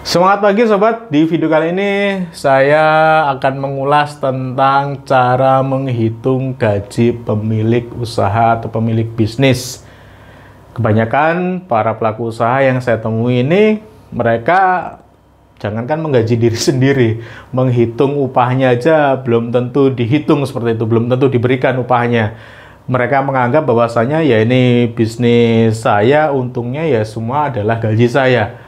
Semangat pagi sobat, di video kali ini saya akan mengulas tentang cara menghitung gaji pemilik usaha atau pemilik bisnis. Kebanyakan para pelaku usaha yang saya temui ini, mereka jangankan menggaji diri sendiri, menghitung upahnya aja belum tentu dihitung seperti itu, belum tentu diberikan upahnya. Mereka menganggap bahwasanya ya ini bisnis saya, untungnya ya semua adalah gaji saya.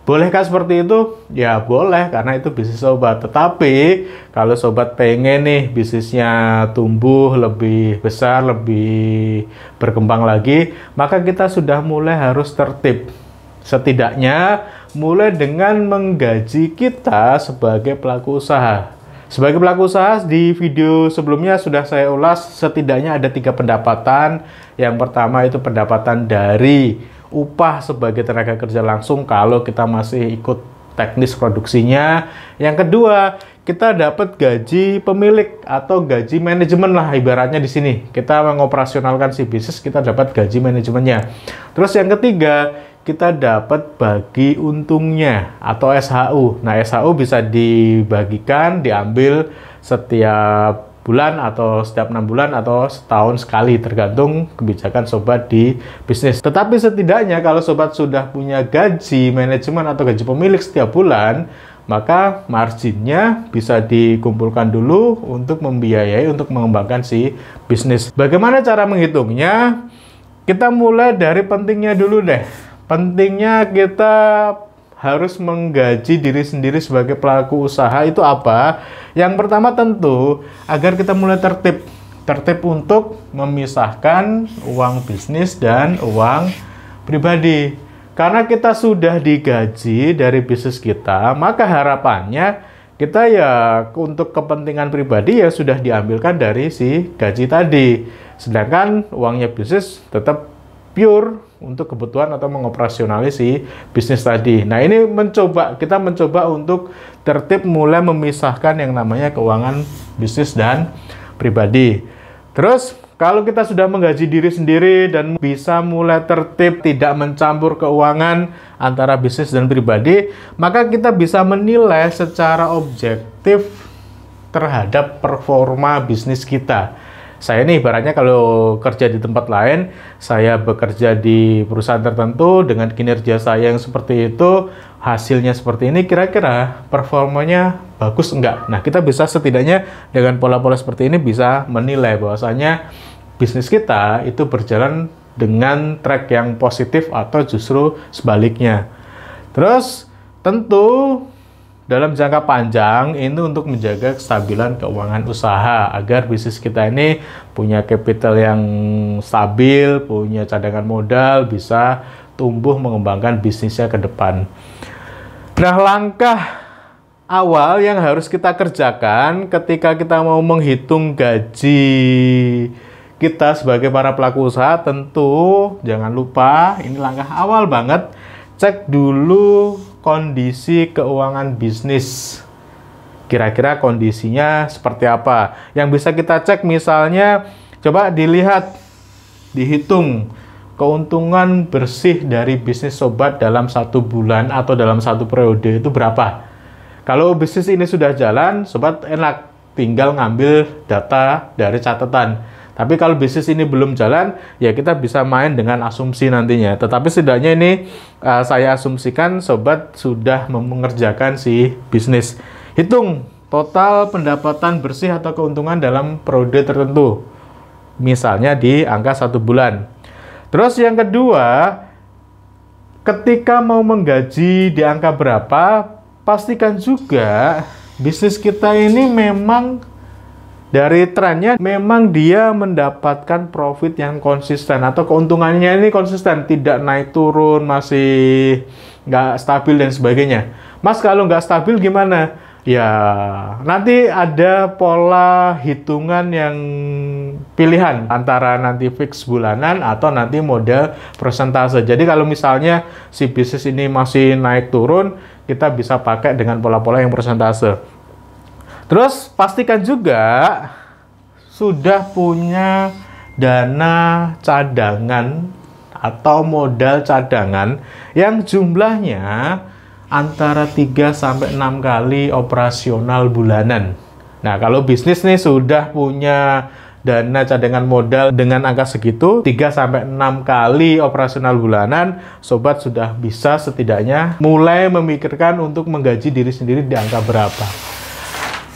Bolehkah seperti itu? Ya boleh, karena itu bisnis sobat. Tetapi kalau sobat pengen nih bisnisnya tumbuh lebih besar, lebih berkembang lagi, maka kita sudah mulai harus tertib. Setidaknya mulai dengan menggaji kita sebagai pelaku usaha. Sebagai pelaku usaha, di video sebelumnya sudah saya ulas setidaknya ada 3 pendapatan. Yang pertama itu pendapatan dari upah sebagai tenaga kerja langsung kalau kita masih ikut teknis produksinya. Yang kedua, kita dapat gaji pemilik atau gaji manajemen lah ibaratnya di sini. Kita mengoperasionalkan si bisnis, kita dapat gaji manajemennya. Terus yang ketiga, kita dapat bagi untungnya atau SHU. Nah, SHU bisa dibagikan, diambil setiap bulan atau setiap 6 bulan atau setahun sekali, tergantung kebijakan sobat di bisnis. Tetapi setidaknya kalau sobat sudah punya gaji manajemen atau gaji pemilik setiap bulan, maka marginnya bisa dikumpulkan dulu untuk membiayai, untuk mengembangkan si bisnis. Bagaimana cara menghitungnya? Kita mulai dari pentingnya dulu deh. Pentingnya kita harus menggaji diri sendiri sebagai pelaku usaha itu apa? Yang pertama tentu agar kita mulai tertib untuk memisahkan uang bisnis dan uang pribadi. Karena kita sudah digaji dari bisnis kita, maka harapannya kita ya untuk kepentingan pribadi ya sudah diambilkan dari si gaji tadi. Sedangkan uangnya bisnis tetap pure untuk kebutuhan atau mengoperasionali si bisnis tadi. Nah, ini kita mencoba untuk tertib mulai memisahkan yang namanya keuangan bisnis dan pribadi. Terus, kalau kita sudah menggaji diri sendiri dan bisa mulai tertib tidak mencampur keuangan antara bisnis dan pribadi, maka kita bisa menilai secara objektif terhadap performa bisnis kita. Saya nih ibaratnya kalau kerja di tempat lain, saya bekerja di perusahaan tertentu dengan kinerja saya yang seperti itu, hasilnya seperti ini, kira-kira performanya bagus enggak? Nah, kita bisa setidaknya dengan pola-pola seperti ini bisa menilai bahwasanya bisnis kita itu berjalan dengan track yang positif atau justru sebaliknya. Terus, tentu dalam jangka panjang ini untuk menjaga kestabilan keuangan usaha agar bisnis kita ini punya capital yang stabil, punya cadangan modal, bisa tumbuh mengembangkan bisnisnya ke depan. Nah, langkah awal yang harus kita kerjakan ketika kita mau menghitung gaji kita sebagai para pelaku usaha, tentu jangan lupa, ini langkah awal banget, cek dulu kondisi keuangan bisnis. Kira-kira kondisinya seperti apa? Yang bisa kita cek misalnya, coba dilihat, dihitung keuntungan bersih dari bisnis sobat dalam 1 bulan atau dalam 1 periode itu berapa. Kalau bisnis ini sudah jalan, sobat enak, tinggal ngambil data dari catatan. Tapi kalau bisnis ini belum jalan, ya kita bisa main dengan asumsi nantinya. Tetapi setidaknya ini saya asumsikan sobat sudah mengerjakan si bisnis. Hitung total pendapatan bersih atau keuntungan dalam periode tertentu. Misalnya di angka 1 bulan. Terus yang kedua, ketika mau menggaji di angka berapa, pastikan juga bisnis kita ini memang dari trennya memang dia mendapatkan profit yang konsisten atau keuntungannya ini konsisten, tidak naik turun, masih nggak stabil dan sebagainya. Mas, kalau nggak stabil gimana? Ya, nanti ada pola hitungan yang pilihan antara nanti fix bulanan atau nanti model persentase. Jadi kalau misalnya si bisnis ini masih naik turun, kita bisa pakai dengan pola-pola yang persentase. Terus pastikan juga sudah punya dana cadangan atau modal cadangan yang jumlahnya antara 3 sampai 6 kali operasional bulanan. Nah, kalau bisnis nih sudah punya dana cadangan modal dengan angka segitu, 3 sampai 6 kali operasional bulanan, sobat sudah bisa setidaknya mulai memikirkan untuk menggaji diri sendiri di angka berapa.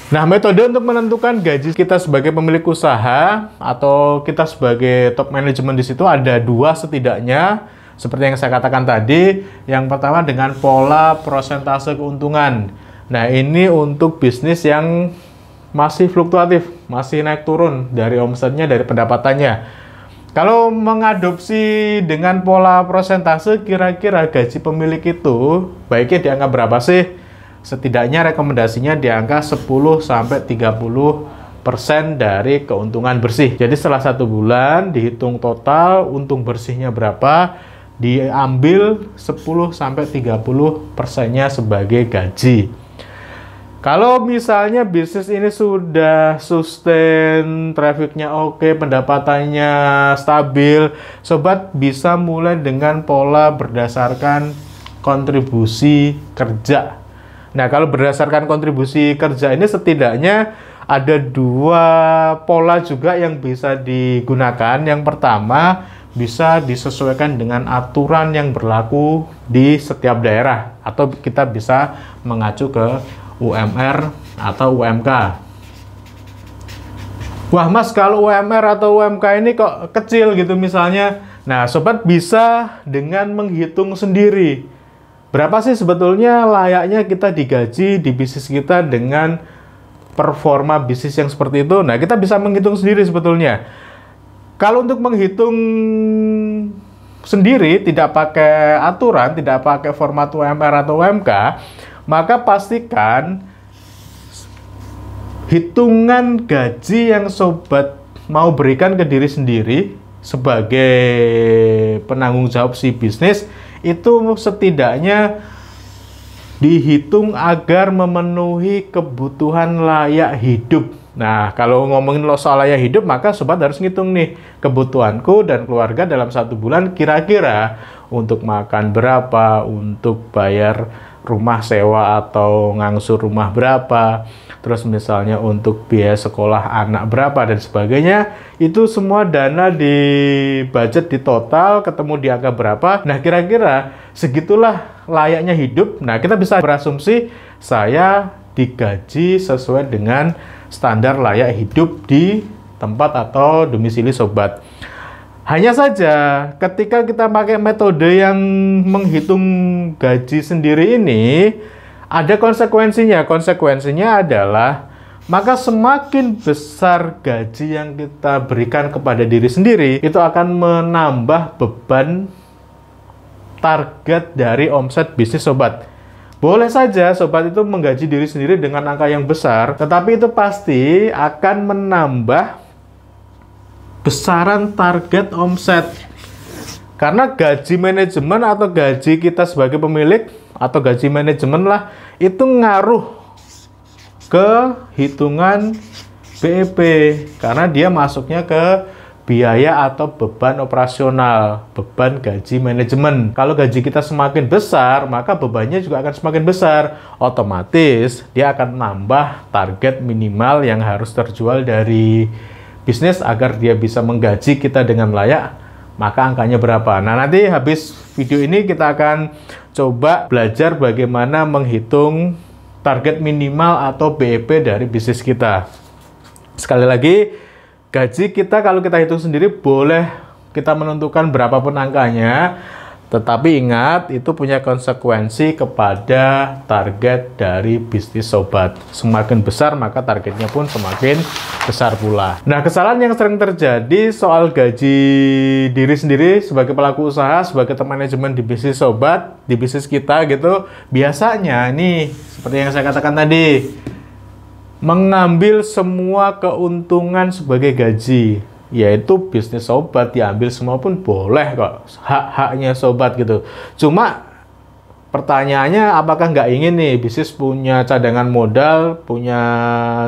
Nah, metode untuk menentukan gaji kita sebagai pemilik usaha atau kita sebagai top management di situ ada 2 setidaknya. Seperti yang saya katakan tadi, yang pertama dengan pola persentase keuntungan. Nah, ini untuk bisnis yang masih fluktuatif, masih naik turun dari omsetnya, dari pendapatannya. Kalau mengadopsi dengan pola persentase, kira-kira gaji pemilik itu baiknya di angka berapa sih? Setidaknya rekomendasinya di angka 10-30% dari keuntungan bersih. Jadi setelah 1 bulan dihitung total untung bersihnya berapa, diambil 10-30%-nya sebagai gaji. Kalau misalnya bisnis ini sudah sustain, trafficnya oke, pendapatannya stabil, sobat bisa mulai dengan pola berdasarkan kontribusi kerja. Nah, kalau berdasarkan kontribusi kerja ini setidaknya ada 2 pola juga yang bisa digunakan. Yang pertama, bisa disesuaikan dengan aturan yang berlaku di setiap daerah, atau kita bisa mengacu ke UMR atau UMK. Wah mas, kalau UMR atau UMK ini kok kecil gitu misalnya. Nah, sobat bisa dengan menghitung sendiri. Berapa sih sebetulnya layaknya kita digaji di bisnis kita dengan performa bisnis yang seperti itu? Nah, kita bisa menghitung sendiri sebetulnya. Kalau untuk menghitung sendiri, tidak pakai aturan, tidak pakai format UMR atau UMK, maka pastikan hitungan gaji yang sobat mau berikan ke diri sendiri sebagai penanggung jawab si bisnis itu setidaknya dihitung agar memenuhi kebutuhan layak hidup. Nah, kalau ngomongin soal layak hidup, maka sobat harus ngitung nih, kebutuhanku dan keluarga dalam 1 bulan kira-kira untuk makan berapa, untuk bayar rumah sewa atau ngangsur rumah berapa, terus misalnya untuk biaya sekolah anak berapa dan sebagainya. Itu semua dana di budget, di total, ketemu di angka berapa. Nah, kira-kira segitulah layaknya hidup. Nah, kita bisa berasumsi saya digaji sesuai dengan standar layak hidup di tempat atau domisili sobat. Hanya saja ketika kita pakai metode yang menghitung gaji sendiri ini, ada konsekuensinya. Konsekuensinya adalah maka semakin besar gaji yang kita berikan kepada diri sendiri, itu akan menambah beban target dari omset bisnis sobat. Boleh saja sobat itu menggaji diri sendiri dengan angka yang besar, tetapi itu pasti akan menambah besaran target omset. Karena gaji manajemen atau gaji kita sebagai pemilik atau gaji manajemen lah, itu ngaruh ke hitungan BEP. Karena dia masuknya ke biaya atau beban operasional, beban gaji manajemen. Kalau gaji kita semakin besar, maka bebannya juga akan semakin besar. Otomatis dia akan nambah target minimal yang harus terjual dari bisnis agar dia bisa menggaji kita dengan layak, maka angkanya berapa. Nah, nanti habis video ini kita akan coba belajar bagaimana menghitung target minimal atau BEP dari bisnis kita. Sekali lagi, gaji kita kalau kita hitung sendiri boleh kita menentukan berapapun angkanya, tetapi ingat itu punya konsekuensi kepada target dari bisnis sobat. Semakin besar maka targetnya pun semakin besar pula. Nah, kesalahan yang sering terjadi soal gaji diri sendiri sebagai pelaku usaha, sebagai top manajemen di bisnis sobat, di bisnis kita gitu, biasanya nih seperti yang saya katakan tadi, mengambil semua keuntungan sebagai gaji. Yaitu bisnis sobat diambil semua pun boleh kok, hak-haknya sobat gitu. Cuma pertanyaannya, apakah nggak ingin nih bisnis punya cadangan modal, punya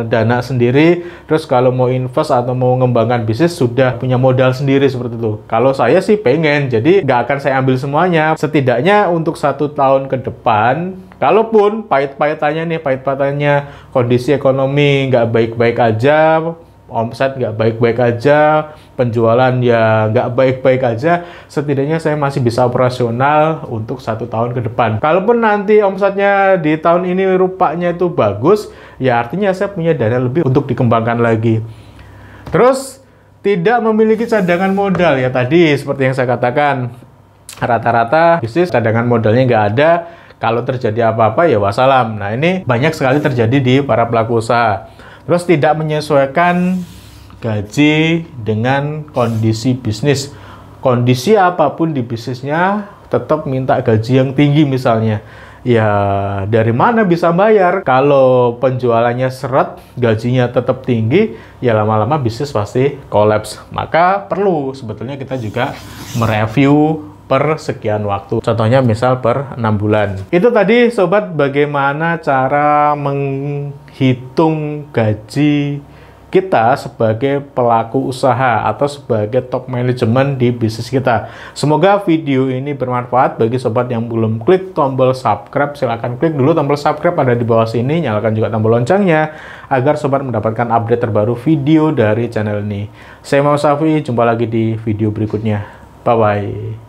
dana sendiri, terus kalau mau invest atau mau mengembangkan bisnis sudah punya modal sendiri seperti itu. Kalau saya sih pengen, jadi nggak akan saya ambil semuanya. Setidaknya untuk 1 tahun ke depan, Kalaupun pahit-pahitannya kondisi ekonomi nggak baik-baik aja, omset nggak baik-baik aja, penjualan ya nggak baik-baik aja, setidaknya saya masih bisa operasional untuk 1 tahun ke depan. Kalaupun nanti omsetnya di tahun ini rupanya itu bagus, ya artinya saya punya dana lebih untuk dikembangkan lagi. Terus, tidak memiliki cadangan modal, ya tadi seperti yang saya katakan, rata-rata bisnis cadangan modalnya nggak ada. Kalau terjadi apa-apa ya wassalam. Nah, ini banyak sekali terjadi di para pelaku usaha. Terus tidak menyesuaikan gaji dengan kondisi bisnis. Kondisi apapun di bisnisnya tetap minta gaji yang tinggi misalnya. Ya, dari mana bisa bayar? Kalau penjualannya seret, gajinya tetap tinggi, ya lama-lama bisnis pasti kolaps. Maka perlu sebetulnya kita juga mereview per sekian waktu. Contohnya misal per 6 bulan. Itu tadi sobat bagaimana cara menghitung gaji kita sebagai pelaku usaha atau sebagai top manajemen di bisnis kita. Semoga video ini bermanfaat bagi sobat yang belum klik tombol subscribe. Silahkan klik dulu tombol subscribe ada di bawah sini. Nyalakan juga tombol loncengnya agar sobat mendapatkan update terbaru video dari channel ini. Saya Muhammad Safi, jumpa lagi di video berikutnya. Bye-bye.